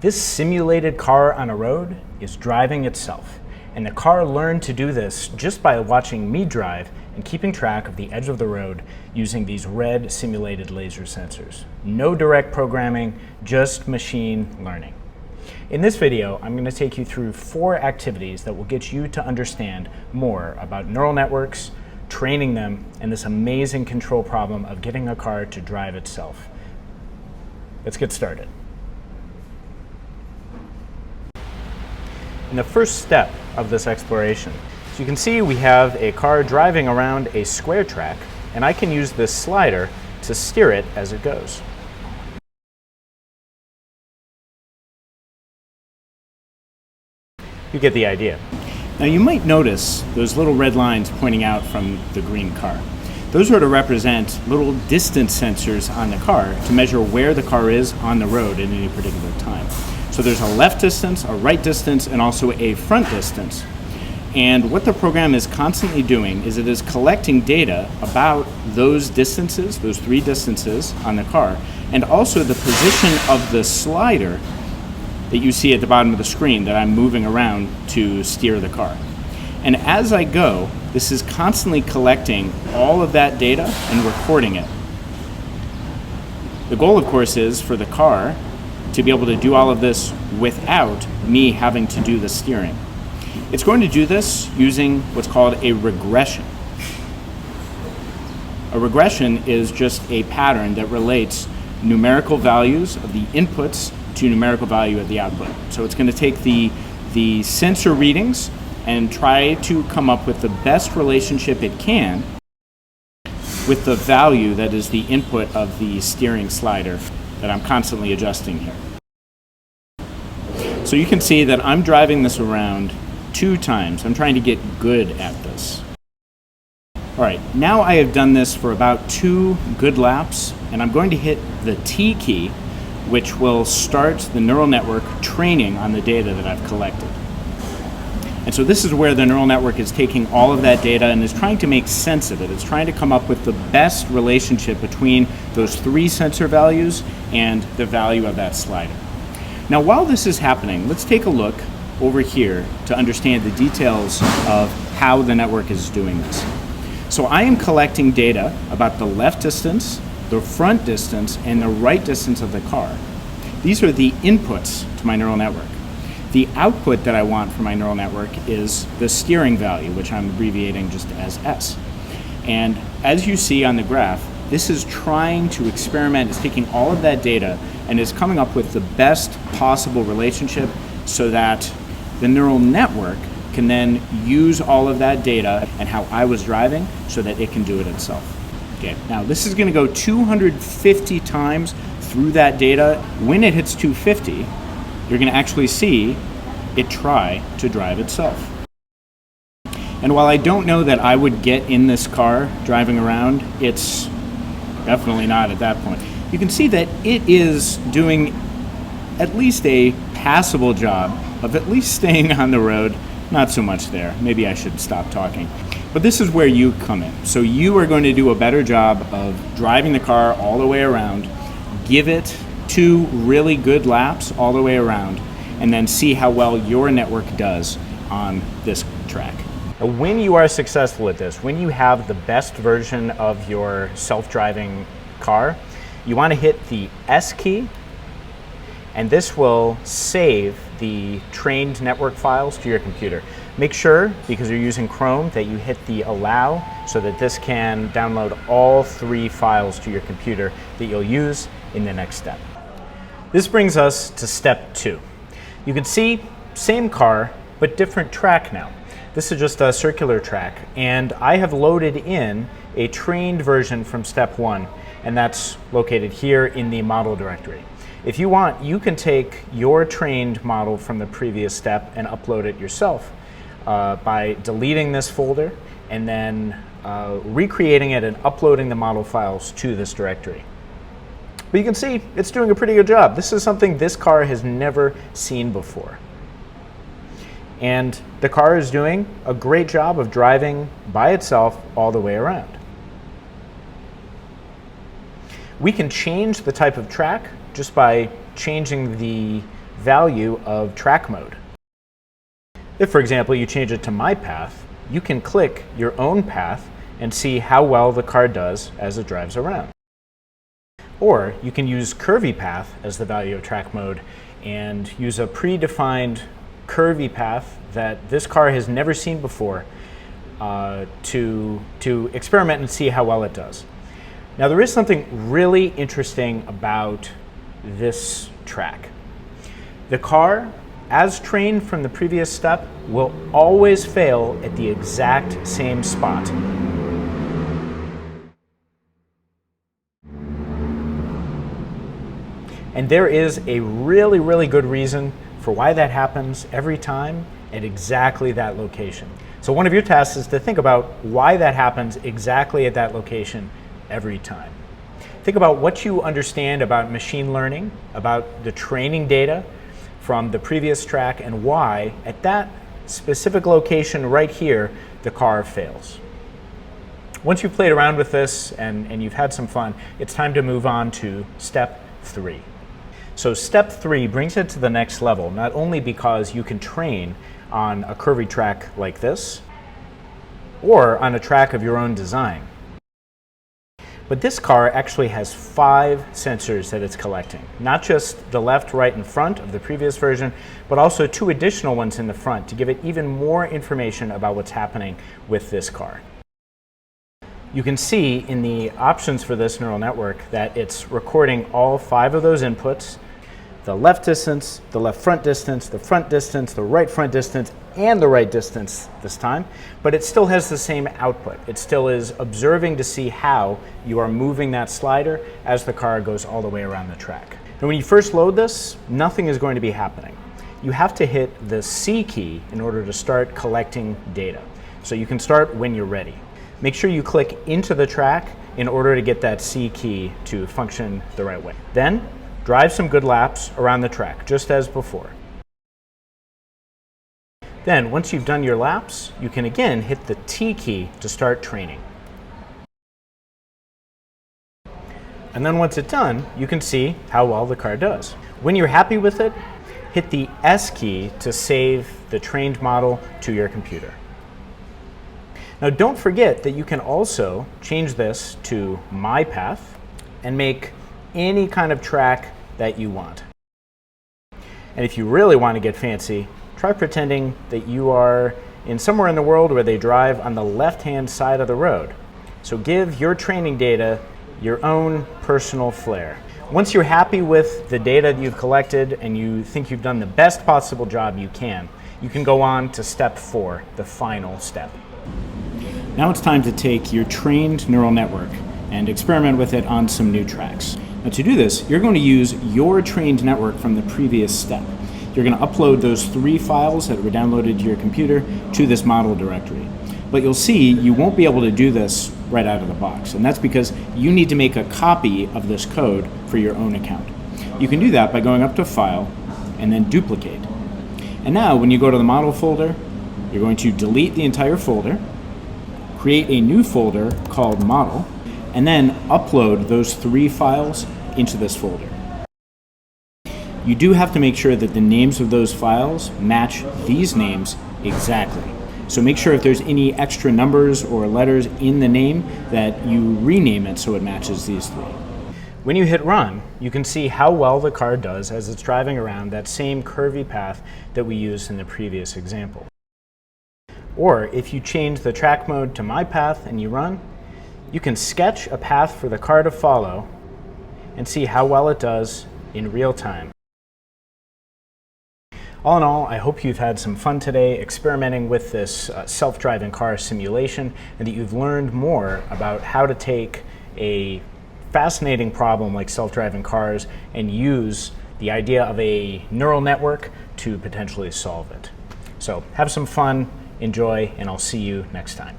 This simulated car on a road is driving itself, and the car learned to do this just by watching me drive and keeping track of the edge of the road using these red simulated laser sensors. No direct programming, just machine learning. In this video, I'm going to take you through 4 activities that will get you to understand more about neural networks, training them, and this amazing control problem of getting a car to drive itself. Let's get started. In the first step of this exploration, so you can see we have a car driving around a square track, and I can use this slider to steer it as it goes. You get the idea. Now you might notice those little red lines pointing out from the green car. Those are to represent little distance sensors on the car to measure where the car is on the road at any particular time. So there's a left distance, a right distance, and also a front distance. And what the program is constantly doing is it is collecting data about those distances, those 3 distances on the car, and also the position of the slider that you see at the bottom of the screen that I'm moving around to steer the car. And as I go, this is constantly collecting all of that data and recording it. The goal, of course, is for the car to be able to do all of this without me having to do the steering. It's going to do this using what's called a regression. A regression is just a pattern that relates numerical values of the inputs to numerical value at the output. So it's going to take the sensor readings and try to come up with the best relationship it can with the value that is the input of the steering slider that I'm constantly adjusting here. So you can see that I'm driving this around 2 times. I'm trying to get good at this. All right, now I have done this for about 2 good laps, and I'm going to hit the T key, which will start the neural network training on the data that I've collected. And so this is where the neural network is taking all of that data and is trying to make sense of it. It's trying to come up with the best relationship between those 3 sensor values and the value of that slider. Now, while this is happening, let's take a look over here to understand the details of how the network is doing this. So I am collecting data about the left distance, the front distance, and the right distance of the car. These are the inputs to my neural network. The output that I want for my neural network is the steering value, which I'm abbreviating just as S. And as you see on the graph, this is trying to experiment, it's taking all of that data and is coming up with the best possible relationship so that the neural network can then use all of that data and how I was driving so that it can do it itself. Okay, now this is going to go 250 times through that data. When it hits 250, you're going to actually see it try to drive itself. And while I don't know that I would get in this car driving around, it's definitely not at that point. You can see that it is doing at least a passable job of at least staying on the road. Not so much there. Maybe I should stop talking. But this is where you come in. So you are going to do a better job of driving the car all the way around, give it 2 really good laps all the way around, and then see how well your network does on this track. When you are successful at this, when you have the best version of your self-driving car, you want to hit the S key, and this will save the trained network files to your computer. Make sure, because you're using Chrome, that you hit the allow so that this can download all 3 files to your computer that you'll use in the next step. This brings us to step 2. You can see same car, but different track now. This is just a circular track, and I have loaded in a trained version from step 1, and that's located here in the model directory. If you want, you can take your trained model from the previous step and upload it yourself by deleting this folder and then recreating it and uploading the model files to this directory. But you can see it's doing a pretty good job. This is something this car has never seen before. And the car is doing a great job of driving by itself all the way around. We can change the type of track just by changing the value of track mode. If, for example, you change it to My Path, you can click your own path and see how well the car does as it drives around. Or you can use Curvy path as the value of track mode and use a predefined curvy path that this car has never seen before to experiment and see how well it does. Now, there is something really interesting about this track. The car, as trained from the previous step, will always fail at the exact same spot. And there is a really, really good reason for why that happens every time at exactly that location. So one of your tasks is to think about why that happens exactly at that location every time. Think about what you understand about machine learning, about the training data from the previous track, and why at that specific location right here, the car fails. Once you've played around with this and you've had some fun, it's time to move on to step 3. So step 3 brings it to the next level, not only because you can train on a curvy track like this, or on a track of your own design. But this car actually has 5 sensors that it's collecting. Not just the left, right, and front of the previous version, but also 2 additional ones in the front to give it even more information about what's happening with this car. You can see in the options for this neural network that it's recording all 5 of those inputs: the left distance, the left front distance, the front distance, the right front distance, and the right distance this time, but it still has the same output. It still is observing to see how you are moving that slider as the car goes all the way around the track. And when you first load this, nothing is going to be happening. You have to hit the C key in order to start collecting data. So you can start when you're ready. Make sure you click into the track in order to get that C key to function the right way. Then, drive some good laps around the track, just as before. Then, once you've done your laps, you can again hit the T key to start training. And then once it's done, you can see how well the car does. When you're happy with it, hit the S key to save the trained model to your computer. Now, don't forget that you can also change this to My Path and make any kind of track that you want. And if you really want to get fancy, try pretending that you are somewhere in the world where they drive on the left-hand side of the road. So give your training data your own personal flair. Once you're happy with the data that you've collected and you think you've done the best possible job you can go on to step 4, the final step. Now it's time to take your trained neural network and experiment with it on some new tracks. Now to do this, you're going to use your trained network from the previous step. You're going to upload those 3 files that were downloaded to your computer to this model directory. But you'll see you won't be able to do this right out of the box, and that's because you need to make a copy of this code for your own account. You can do that by going up to File and then Duplicate. And now when you go to the model folder, you're going to delete the entire folder, create a new folder called Model, and then upload those 3 files into this folder. You do have to make sure that the names of those files match these names exactly. So make sure if there's any extra numbers or letters in the name that you rename it so it matches these 3. When you hit Run, you can see how well the car does as it's driving around that same curvy path that we used in the previous example. Or if you change the track mode to My Path and you run, you can sketch a path for the car to follow and see how well it does in real time. All in all, I hope you've had some fun today experimenting with this self-driving car simulation, and that you've learned more about how to take a fascinating problem like self-driving cars and use the idea of a neural network to potentially solve it. So have some fun, enjoy, and I'll see you next time.